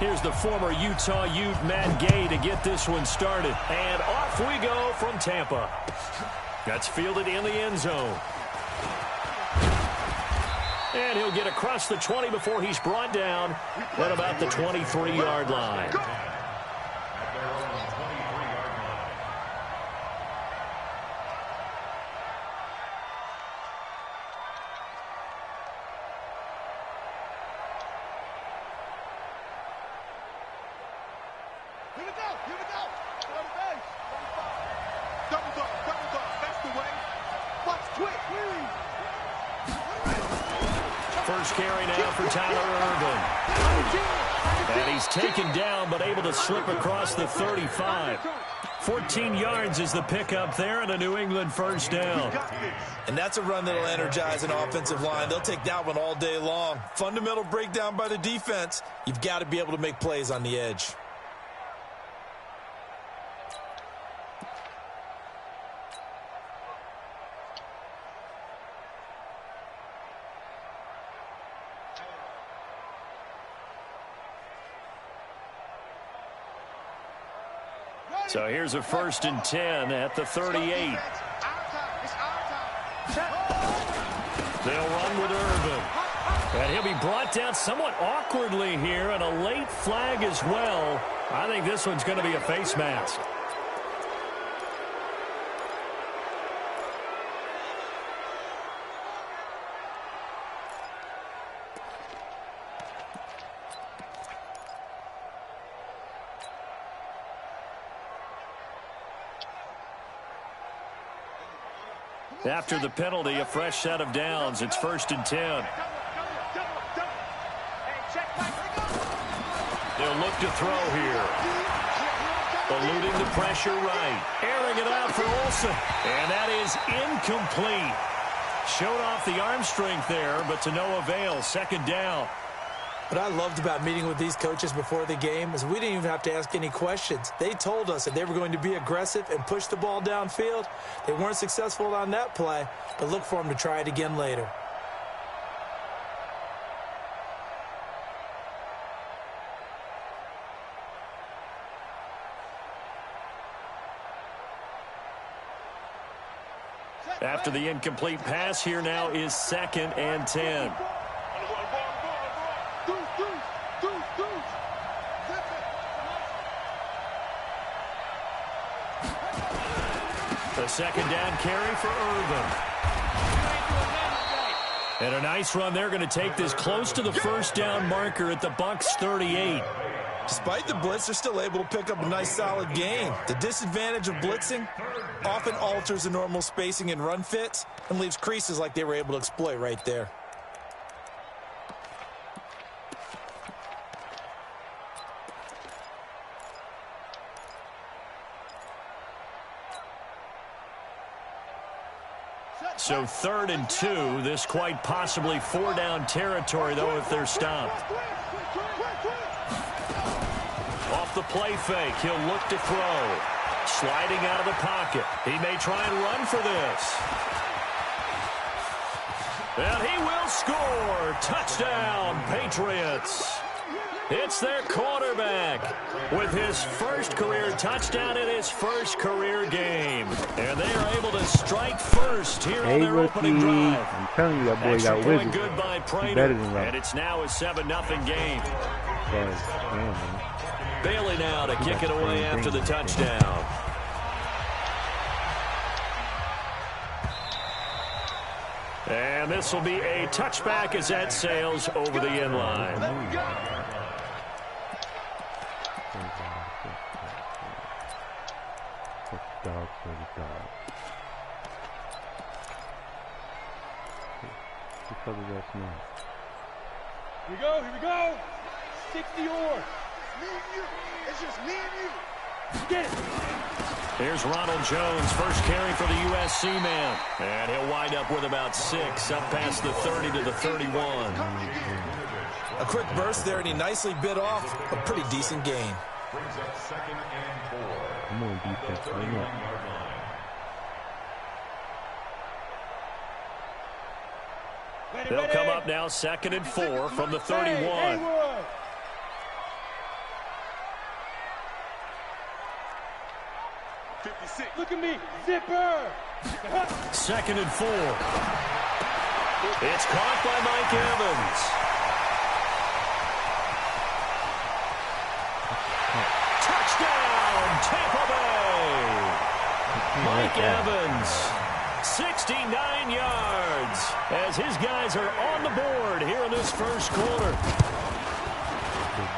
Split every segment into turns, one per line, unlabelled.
Here's the former Utah Ute, Matt Gay, to get this one started. And off we go from Tampa. That's fielded in the end zone. And he'll get across the 20 before he's brought down at about the 23-yard line. First carry now for Tyler Irvin. And he's taken down but able to slip across the 35. 14 yards is the pickup there and a New England first down.
And that's a run that'll energize an offensive line. They'll take that one all day long. Fundamental breakdown by the defense. You've got to be able to make plays on the edge.
So here's a 1st and 10 at the 38. They'll run with Irvin. And he'll be brought down somewhat awkwardly here, and a late flag as well. I think this one's going to be a face mask. After the penalty, a fresh set of downs. It's 1st and 10. They'll look to throw here. Eluding the pressure right. Airing it out for Olsen. And that is incomplete. Showed off the arm strength there, but to no avail. 2nd down.
What I loved about meeting with these coaches before the game is we didn't even have to ask any questions. They told us that they were going to be aggressive and push the ball downfield. They weren't successful on that play, but look for them to try it again later.
After the incomplete pass, here now is 2nd and 10. The 2nd down carry for Irvin. And a nice run. They're going to take this close to the 1st down marker at the Bucs 38.
Despite the blitz, they're still able to pick up a nice solid gain. The disadvantage of blitzing often alters the normal spacing and run fits and leaves creases like they were able to exploit right there.
So 3rd and 2. This quite possibly 4-down territory, though, if they're stopped. Off the play fake, he'll look to throw. Sliding out of the pocket. He may try and run for this. And he will score. Touchdown, Patriots. It's their quarterback with his first career touchdown in his first career game. And they are able to strike first here on their opening drive.
I'm telling you, that boy
Extra
got
point
wizard.
good by Prater.
Better than Ruff.
And it's now a 7-0 game. Bailey now to kick it away after the touchdown. And this will be a touchback as that sails over the end line.
Here we go. 60 or. It's just me and you. Get it.
Here's Ronald Jones, first carry for the USC man. And he'll wind up with about 6, up past the 30 to the 31.
A quick burst there, and he nicely bit off a pretty decent gain.
Come on, defense. Bring up.
They'll come up now 2nd and 4 from the 31.
Look at me. Zipper.
2nd and 4. It's caught by Mike Evans. Touchdown, Tampa Bay. Mike Evans, 69 yards, as his guys are on the board here in this first quarter.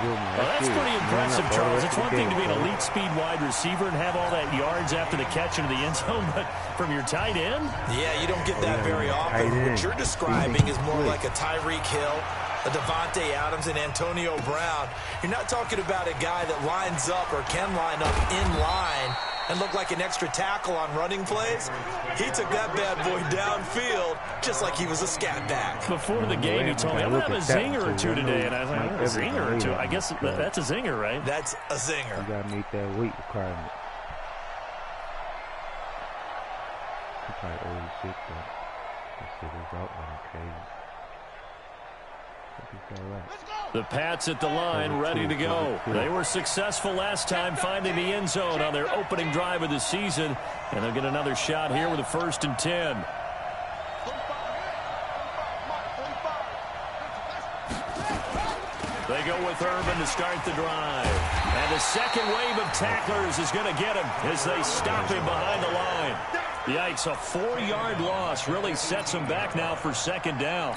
Well, that's pretty impressive, Charles. It's one thing to be an elite speed wide receiver and have all that yards after the catch into the end zone, but from your tight end?
Yeah, you don't get that very often. What you're describing is more like a Tyreek Hill, a Devontae Adams, and Antonio Brown. You're not talking about a guy that lines up or can line up in line and look like an extra tackle on running plays. He took that bad boy downfield just like he was a scat back.
Before the game, he told me, I'm going to have a zinger or two today. And I was like, a zinger or two? I guess that's a zinger, right?
That's a zinger.
You got to meet that weight requirement. He's probably old as shit, but that shit is out running crazy.
The Pats at the line, ready to go. They were successful last time finding the end zone on their opening drive of the season, and they'll get another shot here with a 1st and 10. They go with Urban to start the drive. And the second wave of tacklers is going to get him as they stop him behind the line. Yikes, a 4-yard loss really sets him back now for 2nd down.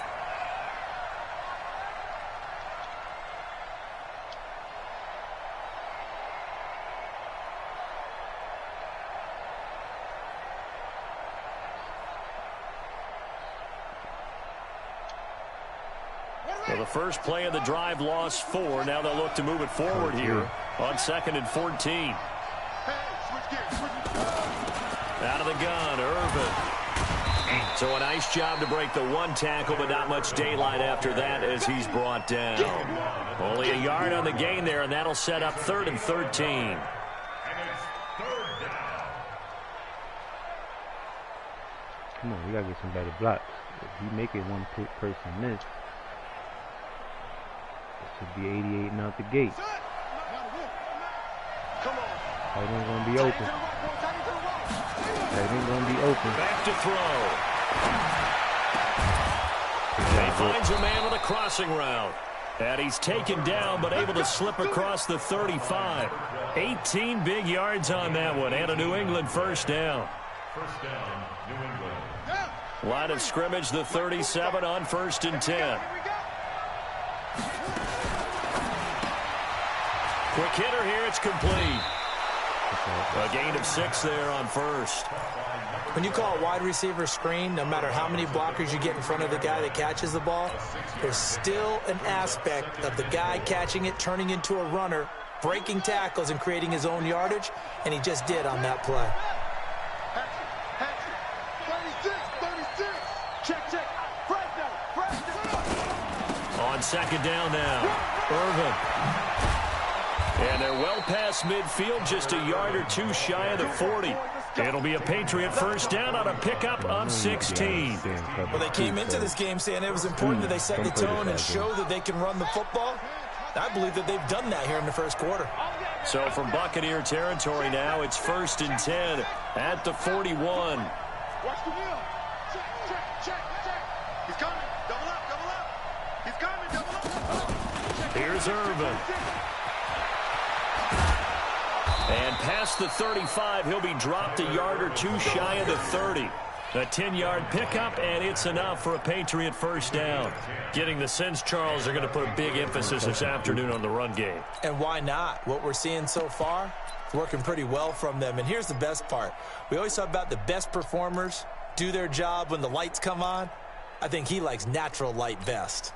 Well, the first play of the drive lost 4. Now they'll look to move it forward here on 2nd and 14. Out of the gun, Irvin. So a nice job to break the 1 tackle, but not much daylight after that as he's brought down. Only a yard on the gain there, and that'll set up 3rd and 13.
Come on, we got to get some better blocks. If you make it one person miss, should be 88 and out the gate. Tight end gonna be open. Tight end gonna be open.
Back to throw. He finds a man with a crossing route. And he's taken down, but able to slip across the 35. 18 big yards on that one, and a New England 1st down. Line of scrimmage, the 37 on 1st and 10. Quick hitter here, it's complete. A gain of 6 there on 1st.
When you call a wide receiver screen, no matter how many blockers you get in front of the guy that catches the ball, there's still an aspect of the guy catching it, turning into a runner, breaking tackles and creating his own yardage, and he just did on that play.
On 2nd down now, Irvin. And they're well past midfield, just a yard or 2 shy of the 40. It'll be a Patriot 1st down on a pickup of 16.
Well, they came into this game saying it was important that they set the tone and show that they can run the football. I believe that they've done that here in the 1st quarter.
So from Buccaneer territory now, it's 1st and 10 at the 41.
Watch the wheel. Check. He's coming. Double up. He's coming. Double up.
Here's Irvin. And past the 35, he'll be dropped a yard or 2 shy of the 30. A 10-yard pickup, and it's enough for a Patriot 1st down. Getting the sense, Charles, they're going to put a big emphasis this afternoon on the run game.
And why not? What we're seeing so far, it's working pretty well from them. And here's the best part. We always talk about the best performers do their job when the lights come on. I think he likes natural light best.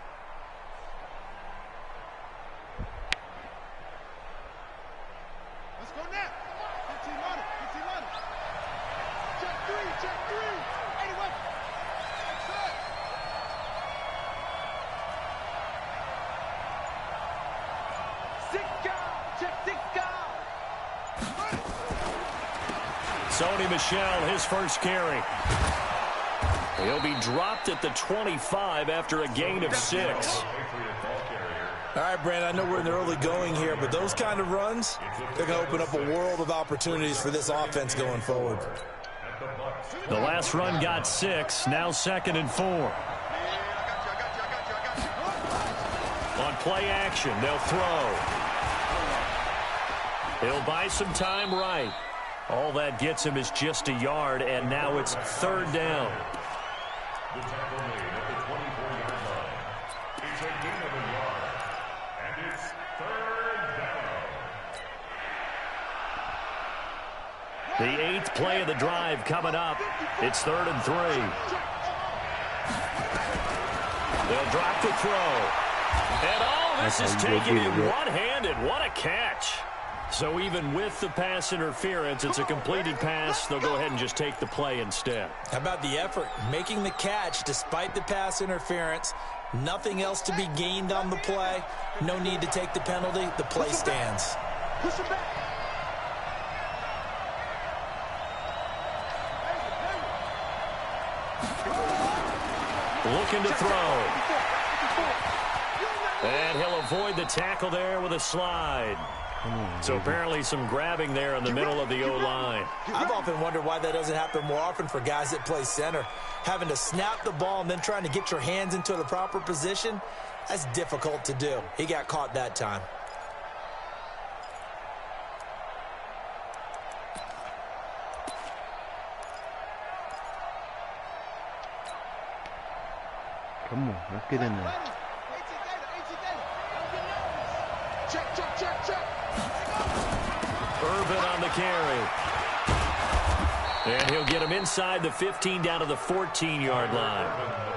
Sony Michel, his 1st carry. He'll be dropped at the 25 after a gain of 6.
All right, Brandon, I know we're in the early going here, but those kind of runs, they're going to open up a world of opportunities for this offense going forward.
The last run got 6, now 2nd and 4. On play action, they'll throw. He'll buy some time right. All that gets him is just a yard, and now it's 3rd down.
The tackle made at the 24-yard line. It's a gain of a yard, and it's 3rd down.
The 8th play of the drive coming up. It's 3rd and 3. They'll drop the throw. And all this is taken in one-handed. What a catch. So even with the pass interference, it's a completed pass. They'll go ahead and just take the play instead.
How about the effort? Making the catch despite the pass interference. Nothing else to be gained on the play. No need to take the penalty. The play stands.
Push him back.
Looking to throw. And he'll avoid the tackle there with a slide. So apparently some grabbing there in the middle of the O-line.
I've often wondered why that doesn't happen more often for guys that play center. Having to snap the ball and then trying to get your hands into the proper position, that's difficult to do. He got caught that time.
Come on, let's get in there.
Check.
Urban on the carry. And he'll get him inside the 15 down to the 14-yard line.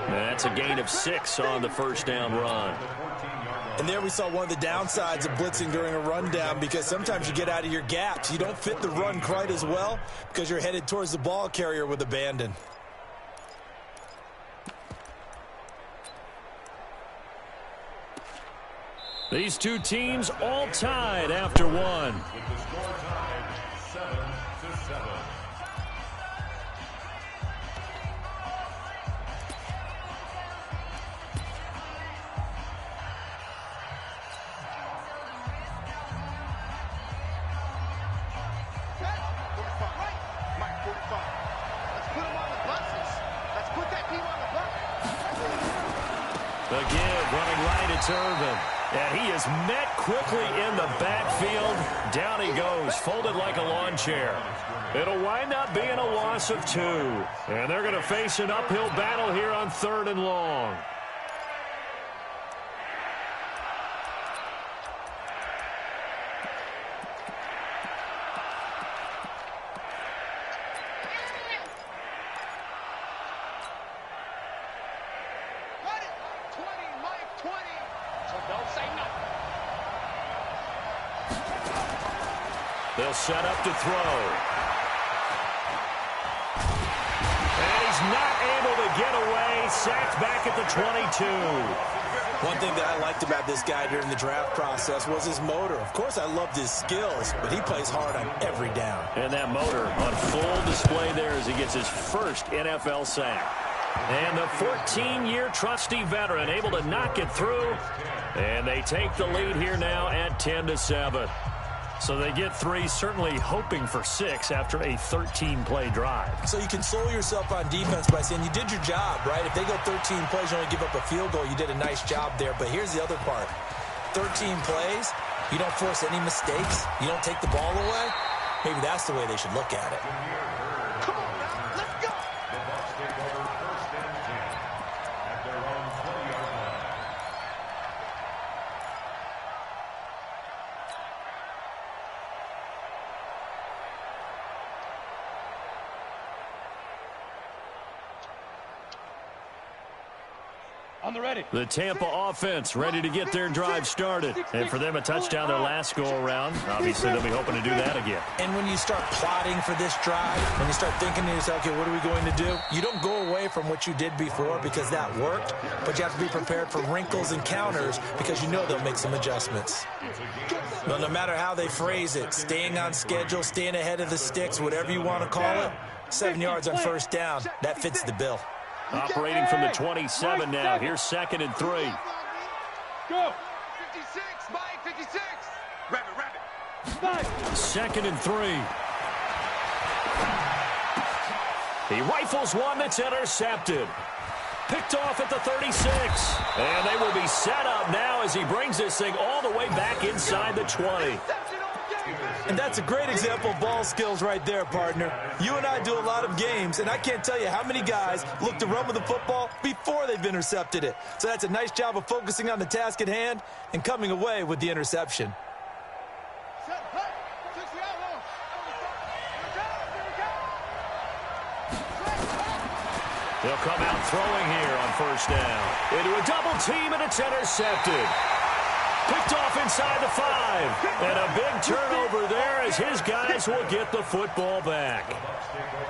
That's a gain of 6 on the 1st down run.
And there we saw one of the downsides of blitzing during a rundown, because sometimes you get out of your gaps. You don't fit the run quite as well because you're headed towards the ball carrier with abandon.
These two teams all tied after one.
With the score tied 7-7.
Again, running right, it's Urban. And he is met quickly in the backfield. Down he goes, folded like a lawn chair. It'll wind up being a loss of 2. And they're going to face an uphill battle here on 3rd and long. They'll set up to throw. And he's not able to get away. Sacked back at the 22.
One thing that I liked about this guy during the draft process was his motor. Of course, I loved his skills, but he plays hard on every down.
And that motor on full display there as he gets his first NFL sack. And the 14-year trusty veteran able to knock it through. And they take the lead here now at 10-7. So they get 3, certainly hoping for 6 after a 13-play drive.
So you console yourself on defense by saying you did your job, right? If they go 13 plays, you only give up a field goal, you did a nice job there. But here's the other part. 13 plays, you don't force any mistakes, you don't take the ball away. Maybe that's the way they should look at it.
Come on now, let's go.
The Bucs take over 1st and 10 at their own 20-yard line.
On the ready.
The Tampa offense ready to get their drive started. And for them, a touchdown their last go-around. Obviously, they'll be hoping to do that again.
And when you start plotting for this drive, when you start thinking to yourself, okay, what are we going to do? You don't go away from what you did before because that worked, but you have to be prepared for wrinkles and counters because you know they'll make some adjustments. But no matter how they phrase it, staying on schedule, staying ahead of the sticks, whatever you want to call it, 7 yards on 1st down, that fits the bill.
Operating from the 27 now. Here's 2nd and 3.
Go. 56, Mike, 56. Rabbit.
2nd and 3. He rifles one that's intercepted. Picked off at the 36. And they will be set up now as he brings this thing all the way back inside the 20.
And that's a great example of ball skills right there, partner. You and I do a lot of games, and I can't tell you how many guys look to run with the football before they've intercepted it. So that's a nice job of focusing on the task at hand and coming away with the interception.
He'll come out throwing here on 1st down. Into a double team, and it's intercepted. Picked off inside the 5. And a big turnover there as his guys will get the football back.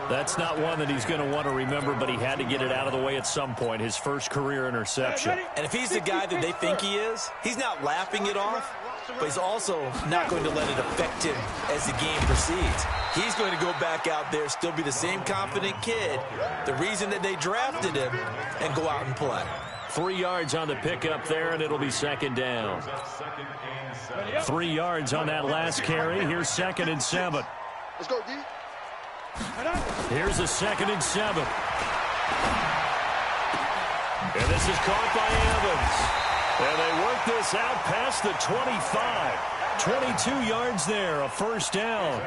That's not one that he's going to want to remember, but he had to get it out of the way at some point, his first career interception.
And if he's the guy that they think he is, he's not laughing it off, but he's also not going to let it affect him as the game proceeds. He's going to go back out there, still be the same confident kid, the reason that they drafted him, and go out and play.
3 yards on the pickup there, and it'll be 2nd down. 3 yards on that last carry. Here's 2nd and 7.
Let's go, D.
Here's a 2nd and 7. And this is caught by Evans. And they work this out past the 25. 22 yards there, a 1st down.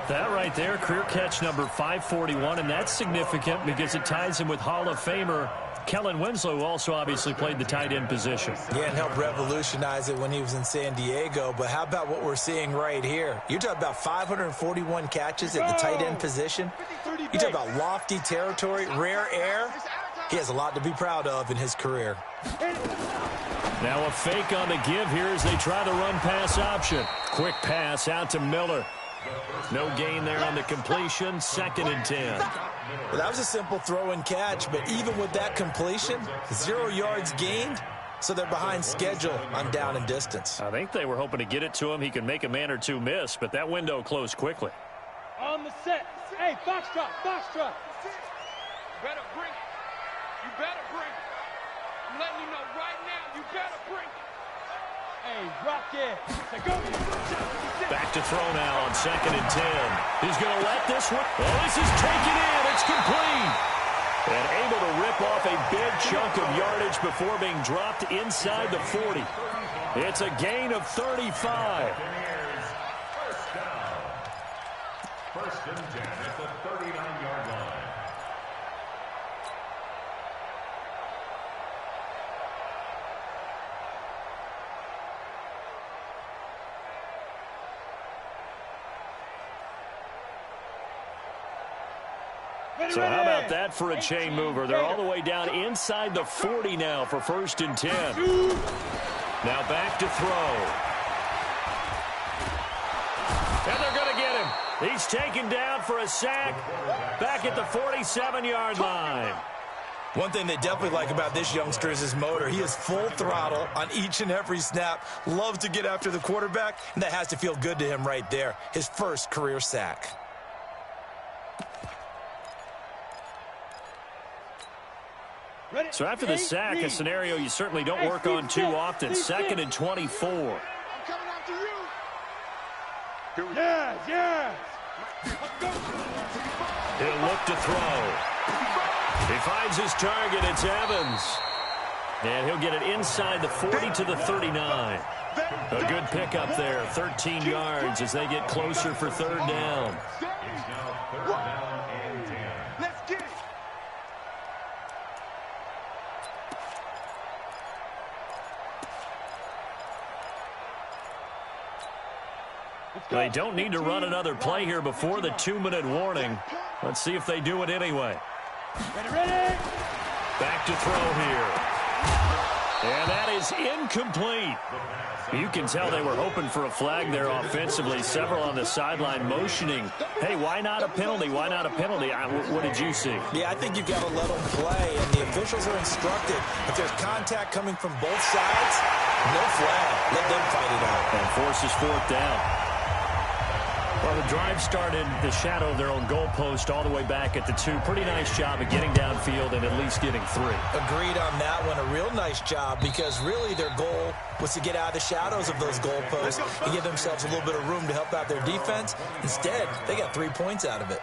That right there, career catch number 541, and that's significant because it ties him with Hall of Famer Kellen Winslow, who also obviously played the tight end position.
Yeah, and helped revolutionize it when he was in San Diego. But how about what we're seeing right here? You're talking about 541 catches at the tight end position. You talk about lofty territory, rare air. He has a lot to be proud of in his career.
Now a fake on the give here as they try the run-pass option. Quick pass out to Miller. No gain there on the completion. 2nd and 10.
Well, that was a simple throw and catch, but even with that completion, 0 yards gained, so they're behind schedule on down and distance.
I think they were hoping to get it to him. He could make a man or two miss, but that window closed quickly.
On the set. Hey, foxtrot, foxtrot. You better bring it. You better bring it. I'm letting you know right now, you better bring it. Hey, rock it. Go.
Back to throw now on 2nd and 10. He's going to let this one. Oh, this is taken in. It's complete. And able to rip off a big chunk of yardage before being dropped inside the 40. It's a gain of 35.
First down. 1st and 10 at the 39-yard line.
So how about that for a chain mover? They're all the way down inside the 40 now for 1st and 10. Now back to throw. And they're going to get him. He's taken down for a sack back at the 47-yard line.
One thing they definitely like about this youngster is his motor. He is full throttle on each and every snap. Loves to get after the quarterback, and that has to feel good to him right there. His first career sack.
So after the sack, a scenario you certainly don't work on too often. 2nd and 24.
I'm coming after you. Yes.
He'll look to throw. He finds his target. It's Evans. And he'll get it inside the 40 to the 39. A good pickup there. 13 yards as they get closer for 3rd down.
It's now 3rd down and 10.
Let's get it.
They don't need to run another play here before the 2-minute warning. Let's see if they do it anyway.
Ready.
Back to throw here. And that is incomplete. You can tell they were hoping for a flag there offensively. Several on the sideline motioning. Hey, why not a penalty? Why not a penalty? What did you see?
Yeah, I think you've got to let them play, and the officials are instructed. If there's contact coming from both sides, no flag. Let them fight it out.
And forces 4th down. Well, the drive started the shadow of their own goalpost all the way back at the 2. Pretty nice job of getting downfield and at least getting 3.
Agreed on that one. A real nice job because really their goal was to get out of the shadows of those goalposts and give themselves a little bit of room to help out their defense. Instead, they got 3 points out of it.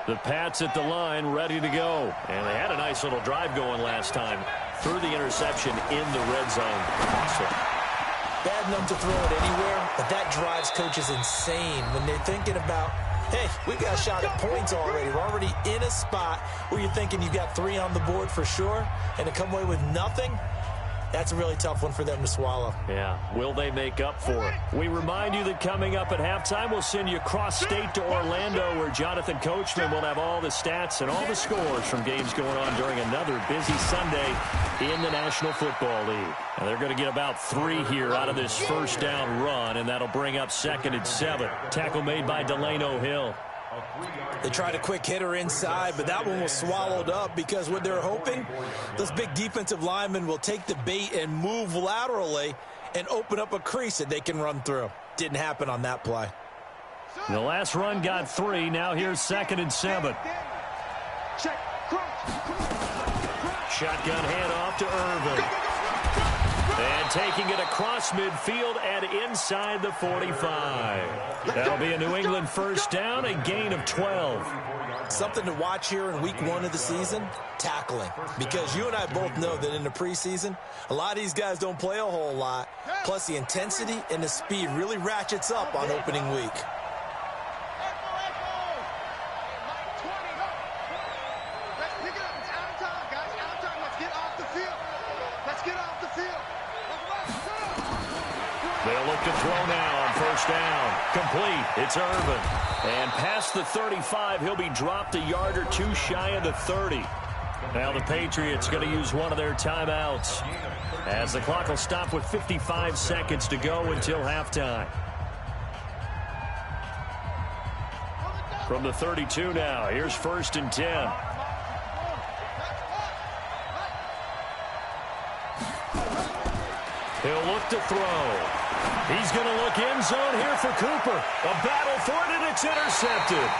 The Pats at the line, ready to go. And they had a nice little drive going last time. Threw the interception in the red zone.
Bad enough to throw it anywhere, but that drives coaches insane when they're thinking about, hey, we've got a shot at points already. We're already in a spot where you're thinking you've got 3 on the board for sure, and to come away with nothing, that's a really tough one for them to swallow.
Yeah, will they make up for it? We remind you that coming up at halftime, we'll send you cross-state to Orlando, where Jonathan Coachman will have all the stats and all the scores from games going on during another busy Sunday in the National Football League. And they're going to get about 3 here out of this first down run, and that'll bring up 2nd and 7. Tackle made by Delano Hill.
They tried a quick hitter inside, but that one was swallowed up because what they're hoping, those big defensive linemen will take the bait and move laterally and open up a crease that they can run through. Didn't happen on that play.
The last run got 3. Now here's 2nd and 7. Shotgun handoff to Irvin. And taking it across midfield and inside the 45. That'll be a New England first down, a gain of 12.
Something to watch here in week 1 of the season, tackling. Because you and I both know that in the preseason, a lot of these guys don't play a whole lot. Plus the intensity and the speed really ratchets up on opening week.
They'll look to throw now on first down. Complete. It's Irvin. And past the 35, he'll be dropped a yard or 2 shy of the 30. Now the Patriots going to use one of their timeouts, as the clock will stop with 55 seconds to go until halftime. From the 32 now, here's 1st and 10. He'll look to throw. He's going to look end zone here for Cooper. A battle for it, and it's intercepted.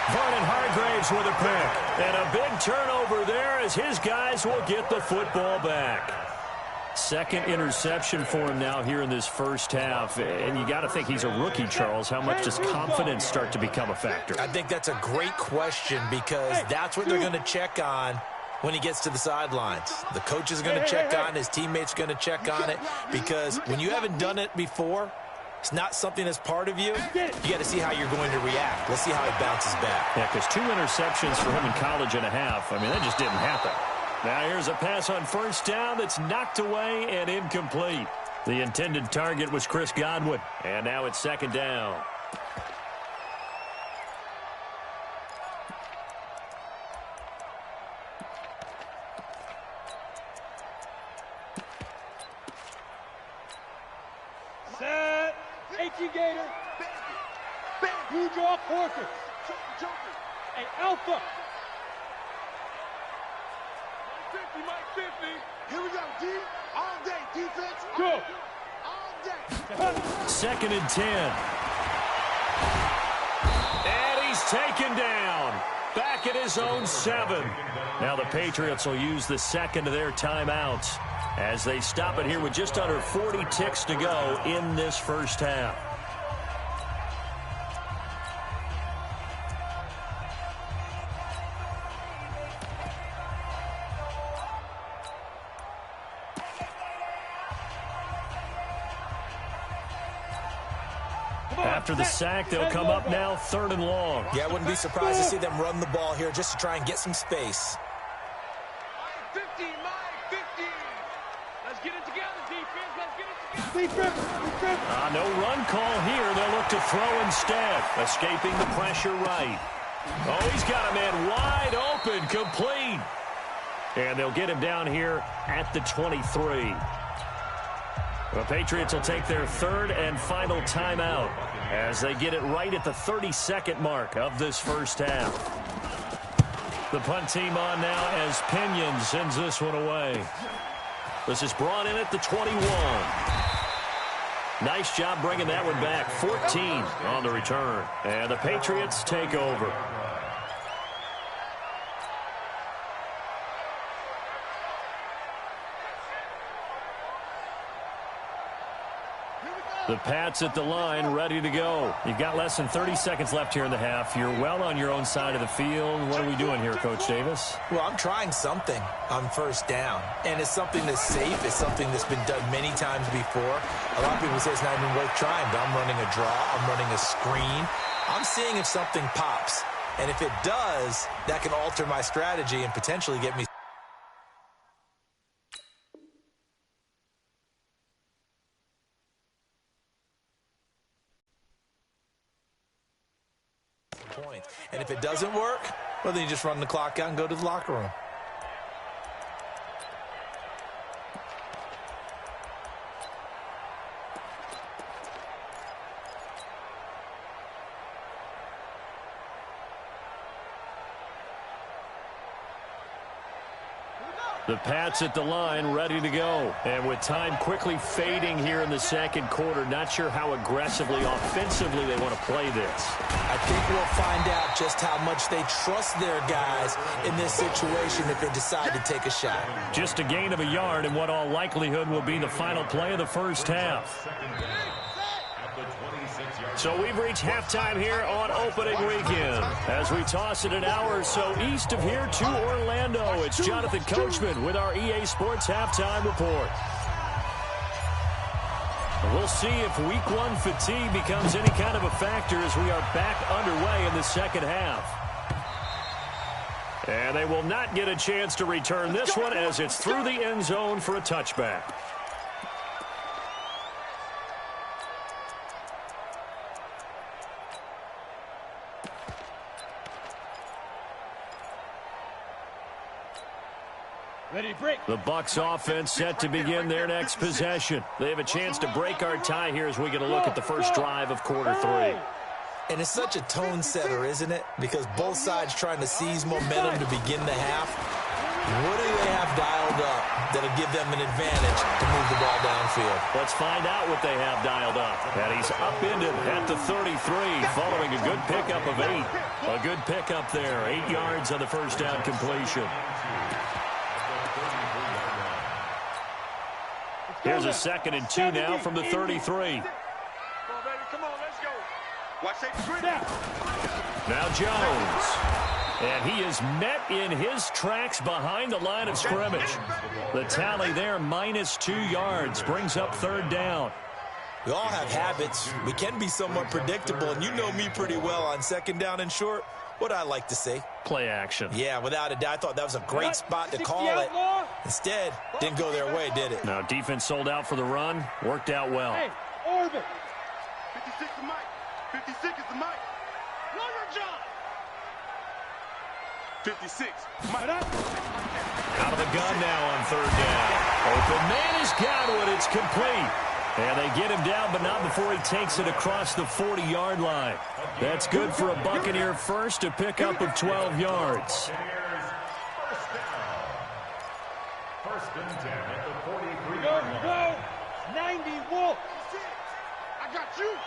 Vernon Hargraves with a pick. And a big turnover there as his guys will get the football back. 2nd interception for him now here in this first half. And you got to think he's a rookie, Charles. How much does confidence start to become a factor?
I think that's a great question because that's what they're going to check on when he gets to the sidelines. The coach is going to check on it. His teammates are going to check on it, because when you haven't done it before, it's not something that's part of you. You got to see how you're going to react. Let's see how he bounces back.
Yeah, because 2 interceptions for him in college and a half. I mean, that just didn't happen. Now here's a pass on first down that's knocked away and incomplete. The intended target was Chris Godwin. And now it's 2nd down.
Set. 18 Gator. You draw forfeit. Hey, Alpha. 50, Mike 50. Here we go, D. All day, defense. Go. All day.
2nd and 10. And he's taken down. Back at his own 7. Now the Patriots will use the 2nd of their timeouts as they stop it here with just under 40 ticks to go in this first half. After the sack, they'll come up now 3rd and long.
Yeah, I wouldn't be surprised to see them run the ball here just to try and get some space.
50, Mike 50. Let's get it together, defense. Let's get it together.
No run call here. They'll look to throw instead. Escaping the pressure right. Oh, he's got a man wide open, complete. And they'll get him down here at the 23. The Patriots will take their 3rd and final timeout as they get it right at the 32nd mark of this first half. The punt team on now as Pinion sends this one away. This is brought in at the 21. Nice job bringing that one back. 14 on the return. And the Patriots take over. The Pats at the line, ready to go. You've got less than 30 seconds left here in the half. You're well on your own side of the field. What are we doing here, Coach Davis?
Well, I'm trying something on first down, and it's something that's safe. It's something that's been done many times before. A lot of people say it's not even worth trying, but I'm running a draw. I'm running a screen. I'm seeing if something pops, and if it does, that can alter my strategy and potentially get me. And if it doesn't work, well, then you just run the clock out and go to the locker room.
The Pats at the line, ready to go. And with time quickly fading here in the second quarter, not sure how aggressively, offensively they want to play this.
I think we'll find out just how much they trust their guys in this situation if they decide to take a shot.
Just a gain of a yard in what all likelihood will be the final play of the first half. So we've reached halftime here on opening weekend. As we toss it an hour or so east of here to Orlando, it's Jonathan Coachman with our EA Sports Halftime Report. We'll see if Week 1 fatigue becomes any kind of a factor as we are back underway in the second half. And they will not get a chance to return this one as it's through the end zone for a touchback. The Bucs offense set to begin their next possession. They have a chance to break our tie here as we get a look at the first drive of quarter 3.
And it's such a tone setter, isn't it? Because both sides trying to seize momentum to begin the half. What do they have dialed up that'll give them an advantage to move the ball downfield?
Let's find out what they have dialed up. And he's upended at the 33 following a good pickup of 8. A good pickup there. 8 yards on the first down completion. Here's a 2nd and 2 now from the 33.
Come on, baby. Come on, let's go. Watch that.
Now Jones. And he is met in his tracks behind the line of scrimmage. The tally there, -2 yards, brings up 3rd down.
We all have habits. We can be somewhat predictable, and you know me pretty well on 2nd down and short. What I like to see.
Play action.
Yeah, without a doubt. I thought that was a great spot to call it. Instead, didn't go their way, did it?
Now, defense sold out for the run. Worked out well.
Hey, Orbit. 56 is Mike. 56 is the Mike. Run your job. 56. Mike.
Out of the gun now on 3rd down. Open man has got it. It's complete. And they get him down, but not before he takes it across the 40-yard line. That's good for a Buccaneer first, a pickup of 12 yards.
First and 10 at the 43.
Go. 90 Wolf. I got you.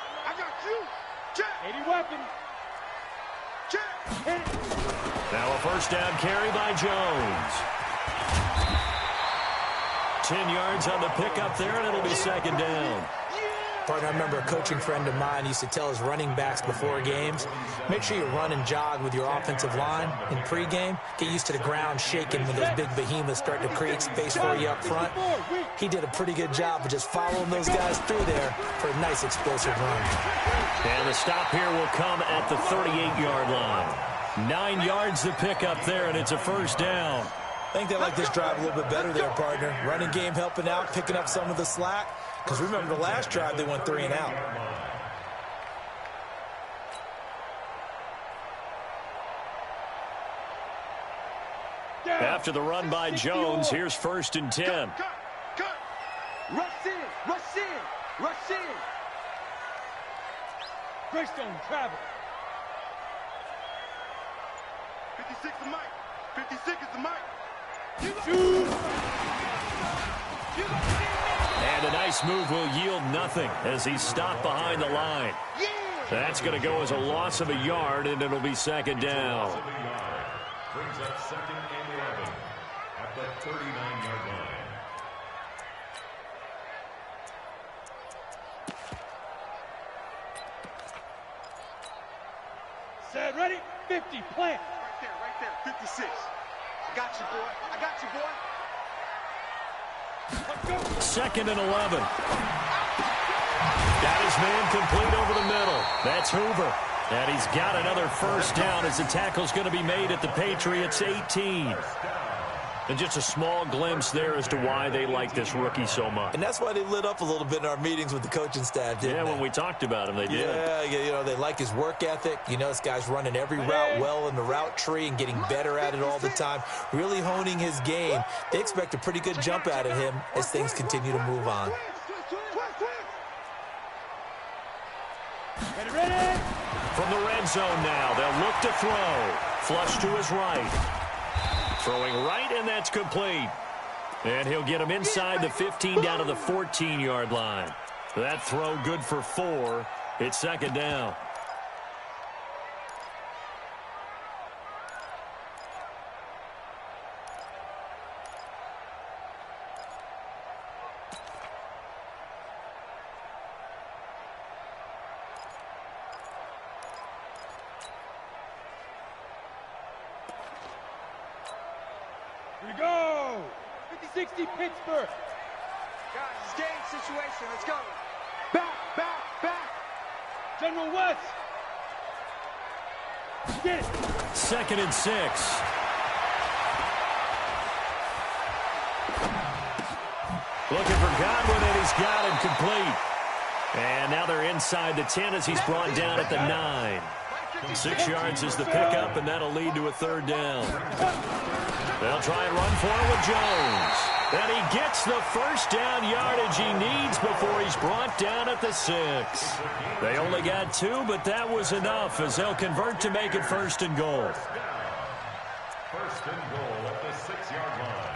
Check. 80 weapons. Check. Hit it.
Now a first down carry by Jones. 10 yards on the pickup there, and it'll be 2nd down.
Partner, I remember a coaching friend of mine used to tell his running backs before games, make sure you run and jog with your offensive line in pregame. Get used to the ground shaking when those big behemoths start to create space for you up front. He did a pretty good job of just following those guys through there for a nice explosive run.
And the stop here will come at the 38-yard line. 9 yards to pick up there, and it's a first down.
I think they like this drive a little bit better there, partner. Running game helping out, picking up some of the slack. Because remember, the last drive, they went 3 and out.
After the run by Jones, here's 1st and 10.
Cut. Rush in. Greystone travel. 56 is Mike. 56 is the Mike.
And a nice nice move will yield nothing as he's stopped behind the line. That's going to go as a loss of a yard, and it'll be second down.
Brings up second and 11 at the 39-yard line.
Set, ready, 50, plant.
Right there, 56. I got you, boy. I got you, boy.
Second and 11. Got his man complete over the middle. That's Hoover. And he's got another first down as the tackle's going to be made at the Patriots' 18. And just a small glimpse there as to why they like this rookie so much.
And that's why they lit up a little bit in our meetings with the coaching staff, didn't they?
When we talked about him, they did.
Yeah, you know, they like his work ethic. You know, this guy's running every route well in the route tree and getting better at it all the time, really honing his game. They expect a pretty good jump out of him as things continue to move on.
Ready?
From the red zone now, they'll look to throw. Flush to his right. Throwing right, and that's complete. And he'll get him inside the 15 down to the 14-yard line. That throw good for 4. It's second down.
Here we go. 50-60 Pittsburgh.
Guys, it's game situation. Let's go.
Back. General West. Get it.
Second and 6. Looking for Godwin, and he's got him complete. And now they're inside the 10 as he's brought down at the 9. 6 yards is the pickup, and that'll lead to a third down. They'll try and run for it with Jones. And he gets the first down yardage he needs before he's brought down at the 6. They only got 2, but that was enough as they'll convert to make it first and goal.
First and goal at the 6-yard line.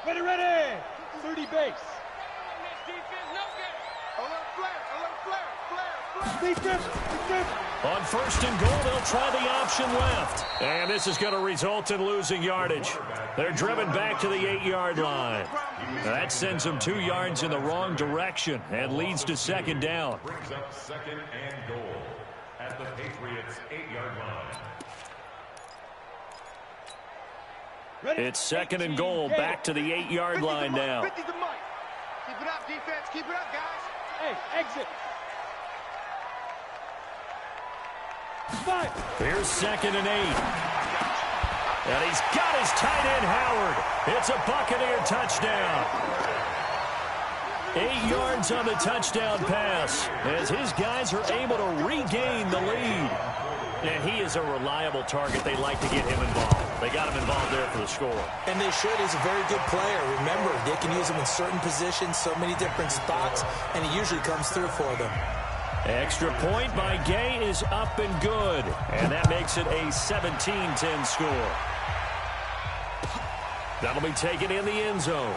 Ready. 30 base.
On first and goal, they'll try the option left. And this is going to result in losing yardage. They're driven back to the 8-yard line. That sends them 2 yards in the wrong direction and leads to second down.
Brings up second and goal at the Patriots' 8-yard line.
It's second and goal back to the 8-yard line now.
50's the mic. Keep it up, defense. Keep it up, guys.
Hey, exit. 5.
Here's second and 8. And he's got his tight end, Howard. It's a Buccaneer touchdown. 8 yards on the touchdown pass as his guys are able to regain the lead. And he is a reliable target. They like to get him involved. They got him involved there for the score.
And they should. He's a very good player. Remember, they can use him in certain positions, so many different spots, and he usually comes through for them.
Extra point by Gay is up and good. And that makes it a 17-10 score. That'll be taken in the end zone.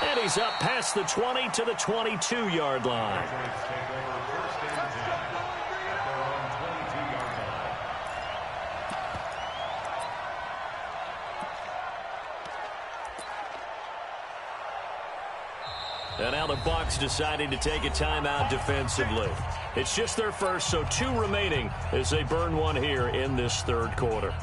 And he's up past the 20 to the 22-yard line. And now the Bucs deciding to take a timeout defensively. It's just their first, so 2 remaining as they burn one here in this third quarter.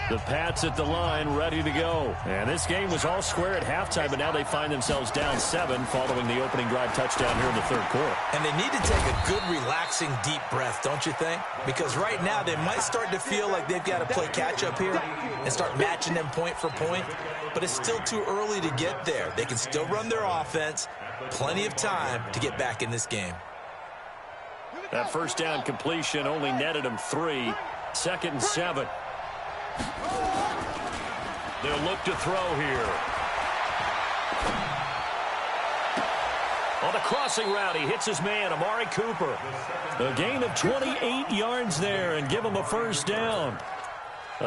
The Pats at the line, ready to go. And this game was all square at halftime, but now they find themselves down 7 following the opening drive touchdown here in the third quarter.
And they need to take a good, relaxing, deep breath, don't you think? Because right now they might start to feel like they've got to play catch-up here and start matching them point for point. But it's still too early to get there. They can still run their offense. Plenty of time to get back in this game.
That first down completion only netted them 3. Second and 7. They'll look to throw here. On the crossing route, he hits his man, Amari Cooper. A gain of 28 yards there and give him a first down.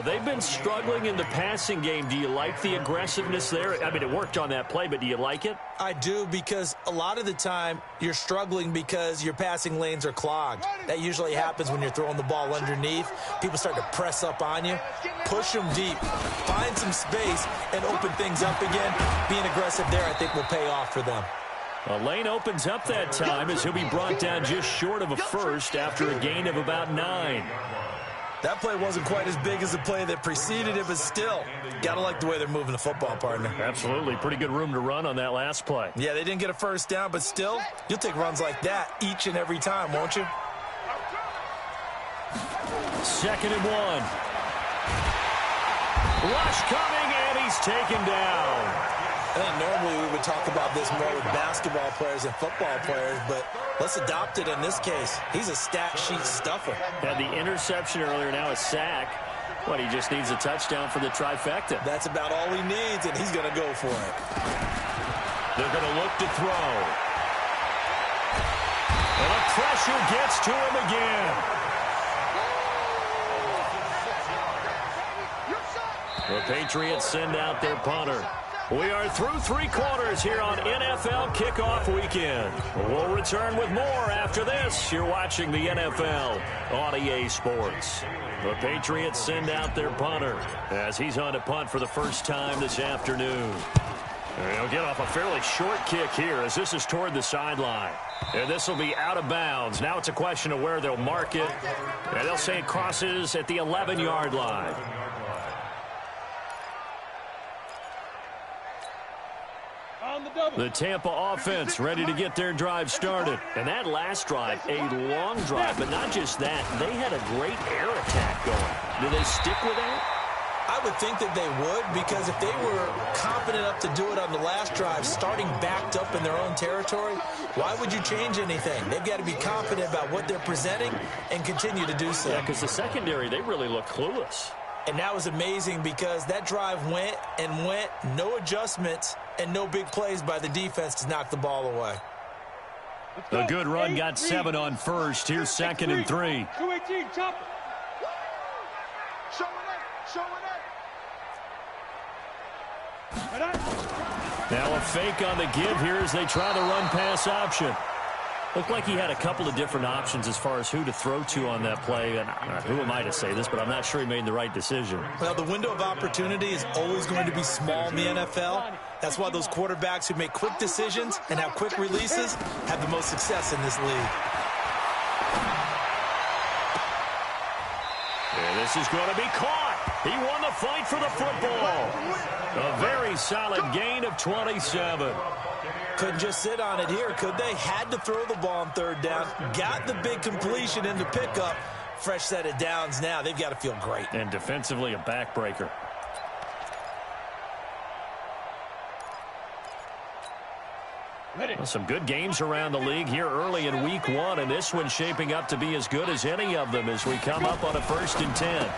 They've been struggling in the passing game. Do you like the aggressiveness there? I mean, it worked on that play, but do you like it?
I do, because a lot of the time you're struggling because your passing lanes are clogged. That usually happens when you're throwing the ball underneath. People start to press up on you. Push them deep. Find some space and open things up again. Being aggressive there, I think, will pay off for them.
A lane opens up that time as he'll be brought down just short of a first after a gain of about 9.
That play wasn't quite as big as the play that preceded it, but still, got to like the way they're moving the football, partner.
Absolutely. Pretty good room to run on that last play.
Yeah, they didn't get a first down, but still, you'll take runs like that each and every time, won't you?
2nd and 1. Rush coming, and he's taken down.
I think normally we would talk about this more with basketball players and football players, but let's adopt it in this case. He's a stat sheet stuffer.
Had the interception earlier, now a sack. But he just needs a touchdown for the trifecta.
That's about all he needs, and he's going to go for it.
They're going to look to throw. And the pressure gets to him again. The Patriots send out their punter. We are through 3 quarters here on NFL Kickoff Weekend. We'll return with more after this. You're watching the NFL on EA Sports. The Patriots send out their punter as he's on to punt for the first time this afternoon. They'll get off a fairly short kick here as this is toward the sideline. And this will be out of bounds. Now it's a question of where they'll mark it. And they'll say it crosses at the 11-yard line. The Tampa offense ready to get their drive started. And that last drive, a long drive, but not just that. They had a great air attack going. Do they stick with that?
I would think that they would, because if they were confident enough to do it on the last drive, starting backed up in their own territory, why would you change anything? They've got to be confident about what they're presenting and continue to do so.
Yeah, because the secondary, they really look clueless.
And that was amazing because that drive went and went, no adjustments, and no big plays by the defense to knock the ball away.
A good run got 7 on first. Here's 2nd and 3.
218, chop it.
Show it up.
Now a fake on the give here as they try the run-pass option. Looked like he had a couple of different options as far as who to throw to on that play. And who am I to say this, but I'm not sure he made the right decision.
Well, the window of opportunity is always going to be small in the NFL. That's why those quarterbacks who make quick decisions and have quick releases have the most success in this league.
And this is going to be caught. He won the fight for the football. A very solid gain of 27.
Couldn't just sit on it here, could they? Had to throw the ball on 3rd down. Got the big completion in the pickup. Fresh set of downs now. They've got to feel great.
And defensively, a backbreaker. Well, some good games around the league here early in week 1, and this one's shaping up to be as good as any of them as we come up on a 1st and 10.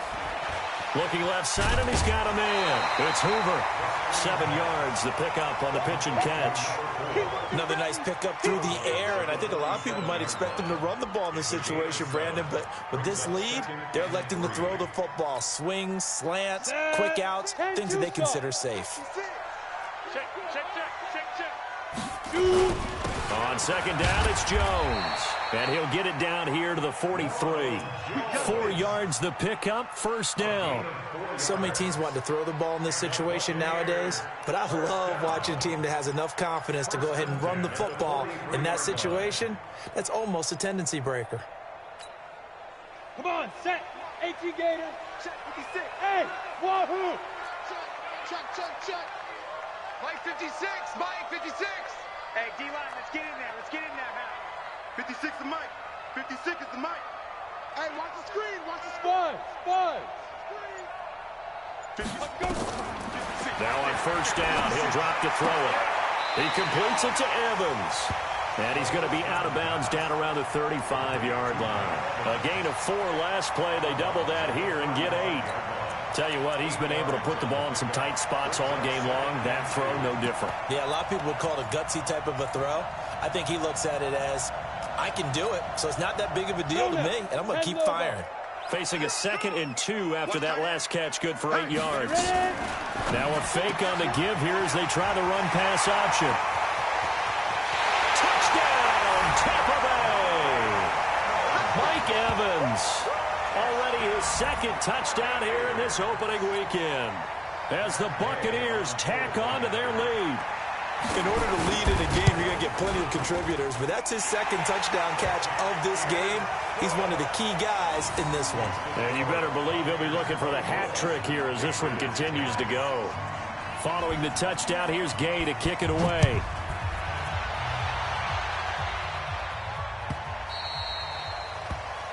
Looking left side, and he's got a man. It's Hoover. 7 yards, the pickup on the pitch and catch.
Another nice pickup through the air, and I think a lot of people might expect them to run the ball in this situation, Brandon, but with this lead, they're electing to throw the football. Swings, slants, quick outs, things that they consider safe.
On 2nd down, it's Jones. And he'll get it down here to the 43. 4 yards the pickup, 1st down.
So many teams want to throw the ball in this situation nowadays, but I love watching a team that has enough confidence to go ahead and run the football in that situation. That's almost a tendency breaker.
Come on, set. 18 Gator. Check 56. Hey, wahoo.
Check. Mike 56. Mike 56.
Hey, D-line, let's get in there. Let's get in there, man.
56 is Mike. 56 is the Mike. Hey, watch the screen. Watch the
Spud.
Let's go.
Now on 1st down, he'll drop to throw it. He completes it to Evans. And he's going to be out of bounds down around the 35-yard line. A gain of 4 last play. They double that here and get 8. Tell you what, he's been able to put the ball in some tight spots all game long. That throw, no different.
Yeah, a lot of people would call it a gutsy type of a throw. I think he looks at it as, I can do it, so it's not that big of a deal to me, and I'm going to keep firing.
Facing a 2nd and 2 after that last catch, good for 8 yards. Now a fake on the give here as they try the run-pass option. Touchdown, Tampa Bay! Mike Evans, already his 2nd touchdown here in this opening weekend, as the Buccaneers tack on to their lead.
In order to lead in a game, you're going to get plenty of contributors, but that's his 2nd touchdown catch of this game. He's one of the key guys in this one.
And you better believe he'll be looking for the hat trick here as this one continues to go. Following the touchdown, here's Gay to kick it away.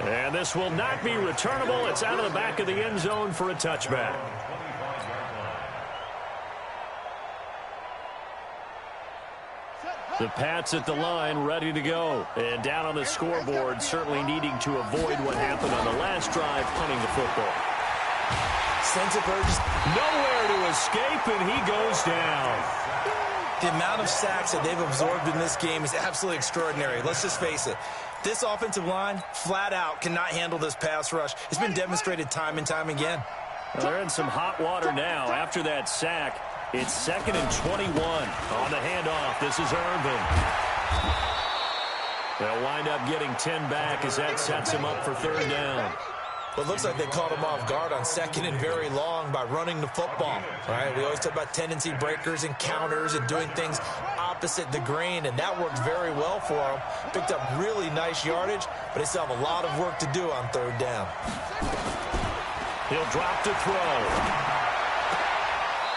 And this will not be returnable. It's out of the back of the end zone for a touchback. The Pats at the line, ready to go. And down on the scoreboard, certainly needing to avoid what happened on the last drive, punting the football.
Sense of urgency.
Nowhere to escape, and he goes down.
The amount of sacks that they've absorbed in this game is absolutely extraordinary. Let's just face it. This offensive line, flat out, cannot handle this pass rush. It's been demonstrated time and time again.
Well, they're in some hot water now after that sack. It's 2nd and 21 on the handoff. This is Irvin. They'll wind up getting 10 back as that sets him up for 3rd down.
Well, it looks like they caught him off guard on 2nd and very long by running the football. Right? We always talk about tendency breakers and counters and doing things opposite the grain, and that worked very well for them. Picked up really nice yardage, but they still have a lot of work to do on 3rd down.
He'll drop to throw.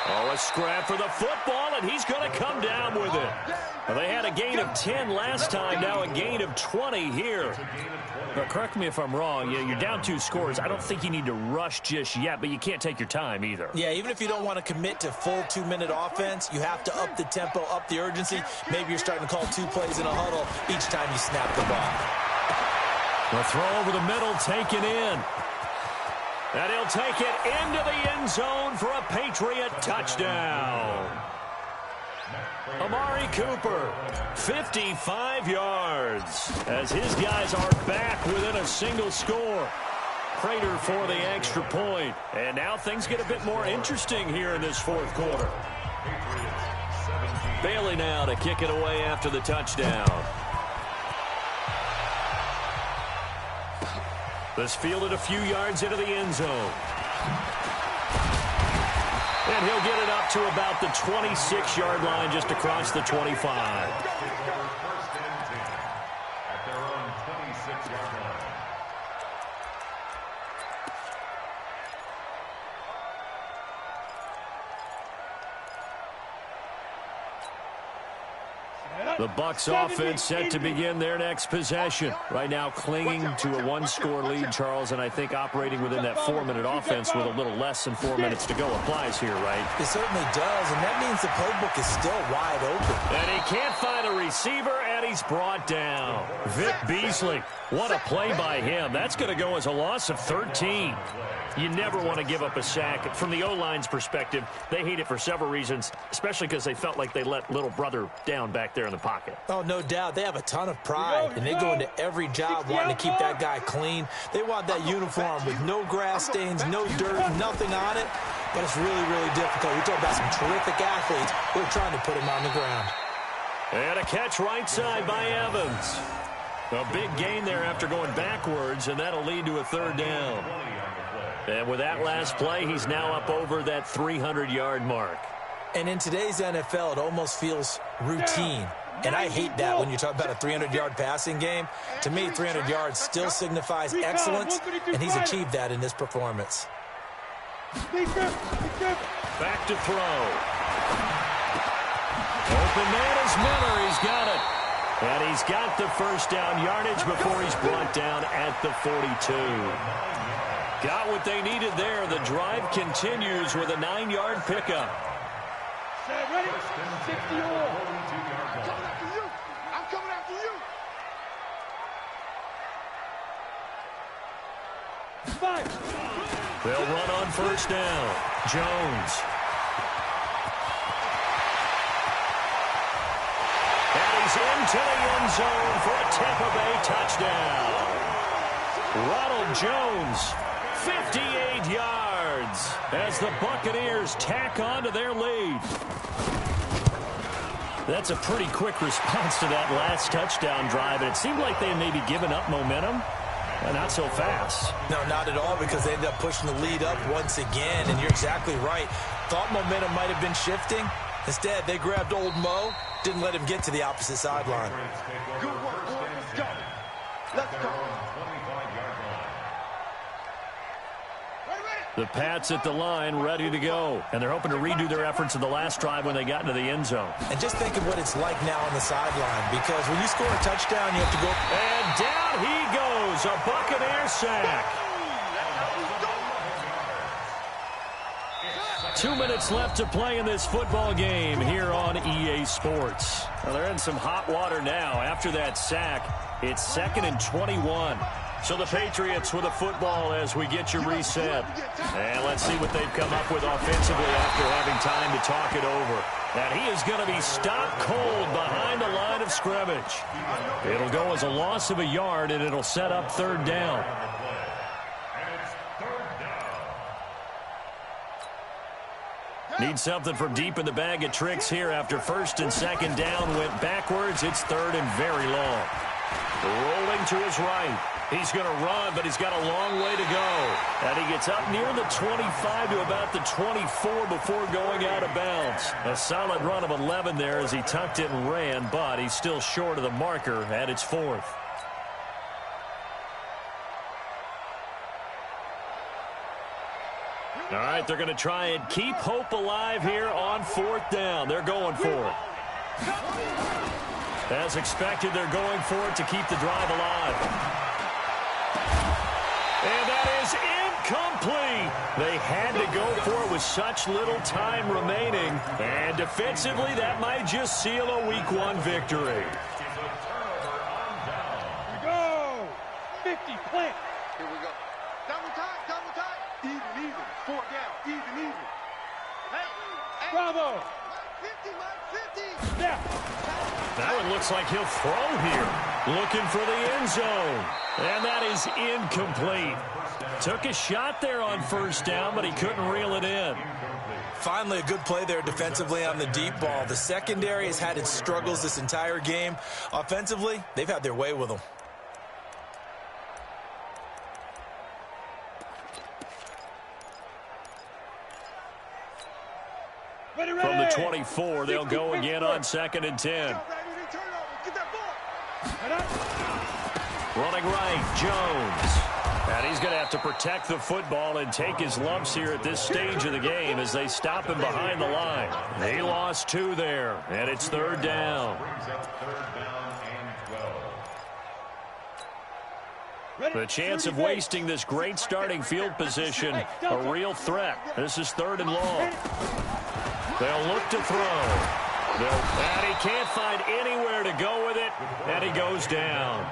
Oh, a scrap for the football, and he's going to come down with it. Well, they had a gain of 10 last time, now a gain of 20 here. But correct me if I'm wrong, you're down 2 scores. I don't think you need to rush just yet, but you can't take your time either.
Yeah, even if you don't want to commit to full 2-minute offense, you have to up the tempo, up the urgency. Maybe you're starting to call 2 plays in a huddle each time you snap the ball.
The throw over the middle taken in. And he'll take it into the end zone for a Patriot touchdown. Amari Cooper, 55 yards, as his guys are back within a single score. Prater for the extra point. And now things get a bit more interesting here in this 4th quarter. Bailey now to kick it away after the touchdown. This fielded a few yards into the end zone. And he'll get it up to about the 26-yard line, just across the 25.
At their own 26-yard line.
The Bucs offense set to begin their next possession. Right now clinging to a 1-score lead, Charles, and I think operating within that 4-minute offense with a little less than 4 minutes to go applies here, right?
It certainly does, and that means the playbook is still wide open.
And he can't find a receiver, and he's brought down. Vic Beasley, what a play by him. That's going to go as a loss of 13. You never want to give up a sack. From the O-line's perspective, they hate it for several reasons, especially because they felt like they let little brother down back there in the pocket.
Oh, no doubt. They have a ton of pride, and they go into every job wanting to keep that guy clean. They want that uniform with no grass stains, no dirt, nothing on it. But it's really, really difficult. We talk about some terrific athletes who are trying to put him on the ground.
And a catch right side by Evans. A big gain there after going backwards, and that'll lead to a 3rd down. And with that last play, he's now up over that 300-yard mark.
And in today's NFL, it almost feels routine. And I hate that when you talk about a 300-yard passing game. To me, 300 yards still signifies excellence, and he's achieved that in this performance.
Back to throw. Open man is Miller. He's got it. And he's got the first down yardage before he's brought down at the 42. Got what they needed there. The drive continues with a 9-yard pickup.
Ready? 60 more.
I'm coming after you.
5.
They'll run on first down. Jones. And he's into the end zone for a Tampa Bay touchdown. Ronald Jones, 58 yards as the Buccaneers tack on to their lead. That's a pretty quick response to that last touchdown drive. And it seemed like they had maybe given up momentum. Not so fast.
No, not at all, because they ended up pushing the lead up once again. And you're exactly right. Thought momentum might have been shifting. Instead, they grabbed old Mo, didn't let him get to the opposite sideline.
Good work, boy. Let's go. Let's go.
The Pats at the line, ready to go. And they're hoping to redo their efforts in the last drive when they got into the end zone.
And just think of what it's like now on the sideline, because when you score a touchdown, you have to go.
And down he goes, a Buccaneer sack. 2 minutes left to play in this football game here on EA Sports. Well, they're in some hot water now. After that sack, it's 2nd and 21. So the Patriots with a football as we get you reset. And let's see what they've come up with offensively after having time to talk it over. And he is going to be stopped cold behind the line of scrimmage. It'll go as a loss of a yard, and it'll set up 3rd down. Need something from deep in the bag of tricks here after 1st and 2nd down went backwards. It's 3rd and very long. Rolling to his right. He's going to run, but he's got a long way to go. And he gets up near the 25 to about the 24 before going out of bounds. A solid run of 11 there as he tucked it and ran, but he's still short of the marker at its 4th. All right, they're going to try and keep hope alive here on 4th down. They're going for it. As expected, they're going for it to keep the drive alive. And that is incomplete. They had to go for it with such little time remaining. And defensively, that might just seal a Week 1 victory.
Here we go. 50, plant.
Here we go. Double time, double time. Even. 4 down, even. Hey.
Bravo.
50, Mike, 50.
Snap.
Now it looks like he'll throw here. Looking for the end zone. And that is incomplete. Took a shot there on 1st down, but he couldn't reel it in.
Finally, a good play there defensively on the deep ball. The secondary has had its struggles this entire game. Offensively, they've had their way with them.
From the 24, they'll go again on 2nd and 10. Running right, Jones. And he's going to have to protect the football and take his lumps here at this stage of the game as they stop him behind the line. He lost 2 there, and it's 3rd down. The chance of wasting this great starting field position, a real threat. This is 3rd and long. They'll look to throw. And he can't find anywhere to go with it, and he goes down.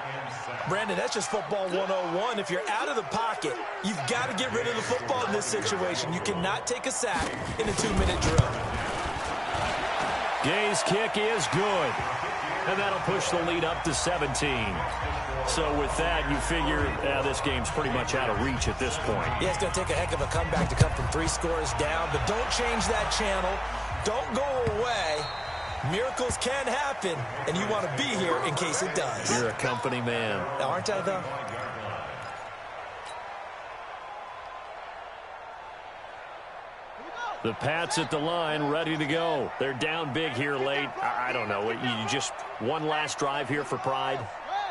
Brandon, that's just football 101. If you're out of the pocket, you've got to get rid of the football in this situation. You cannot take a sack in a 2-minute drill.
Gay's kick is good, and that'll push the lead up to 17. So with that, you figure this game's pretty much out of reach at this point.
Yeah, it's going to take a heck of a comeback to come from 3 scores down, but don't change that channel. Don't go away. Miracles can happen, and you want to be here in case it does.
You're a company man.
Aren't I, though?
The Pats at the line, ready to go. They're down big here late. I don't know. You just one last drive here for pride?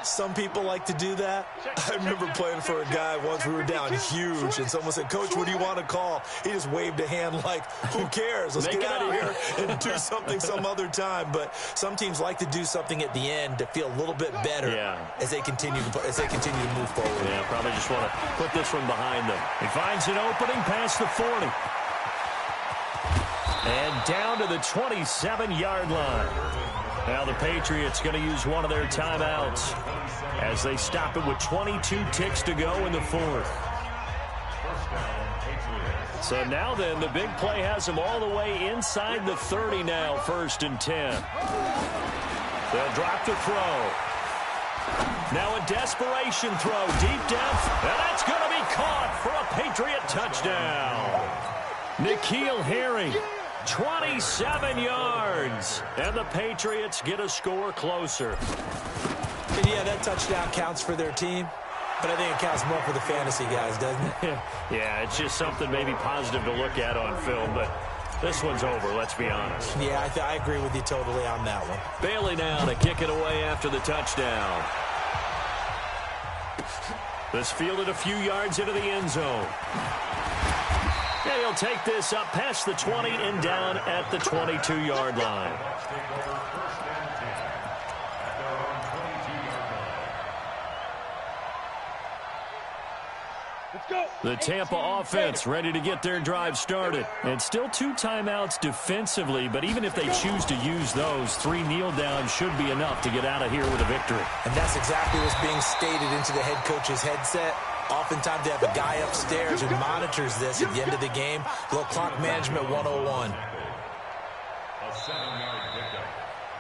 Some people like to do that. I remember playing for a guy once. We were down huge, and someone said, "Coach, what do you want to call?" He just waved a hand like, who cares? Let's get out of here and do something some other time. But some teams like to do something at the end to feel a little bit better as they continue to move forward.
Yeah, probably just want to put this one behind them. He finds an opening past the 40. And down to the 27-yard line. Now the Patriots going to use one of their timeouts as they stop it with 22 ticks to go in the 4th. So now then, the big play has them all the way inside the 30 now, 1st and 10. They'll drop to throw. Now a desperation throw, deep depth, and that's going to be caught for a Patriot touchdown. N'Keal Harry, 27 yards, and the Patriots get a score closer.
And yeah, that touchdown counts for their team, but I think it counts more for the fantasy guys, doesn't it?
Yeah, it's just something maybe positive to look at on film, but this one's over, let's be honest.
Yeah, I agree with you totally on that one.
Bailey now to kick it away after the touchdown. This fielded a few yards into the end zone. And he'll take this up past the 20 and down at the 22-yard line. The Tampa offense ready to get their drive started. And still 2 timeouts defensively, but even if they choose to use those, 3 kneel downs should be enough to get out of here with a victory.
And that's exactly what's being stated into the head coach's headset. Oftentimes they have a guy upstairs who monitors this at the end of the game. A little clock management 101.
A 7-yard pickup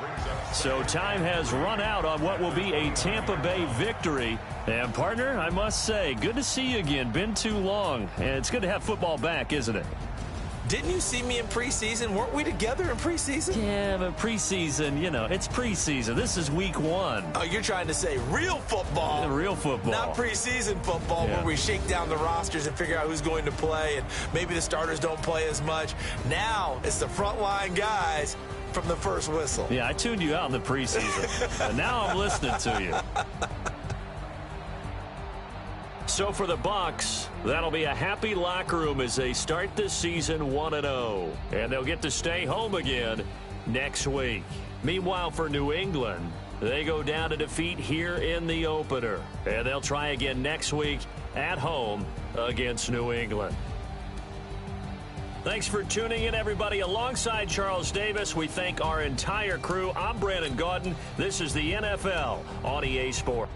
brings up.
So time has run out on what will be a Tampa Bay victory. And, partner, I must say, good to see you again. Been too long. And it's good to have football back, isn't it?
Didn't you see me in preseason? Weren't we together in preseason?
Yeah, but preseason, you know, it's preseason. This is week 1.
Oh, you're trying to say real football.
Real football.
Not preseason football where we shake down the rosters and figure out who's going to play, and maybe the starters don't play as much. Now it's the frontline guys from the first whistle.
Yeah, I tuned you out in the preseason. And now I'm listening to you. So for the Bucs, that'll be a happy locker room as they start this season 1-0. And they'll get to stay home again next week. Meanwhile, for New England, they go down to defeat here in the opener. And they'll try again next week at home against New England. Thanks for tuning in, everybody. Alongside Charles Davis, we thank our entire crew. I'm Brandon Gaudin. This is the NFL on EA Sports.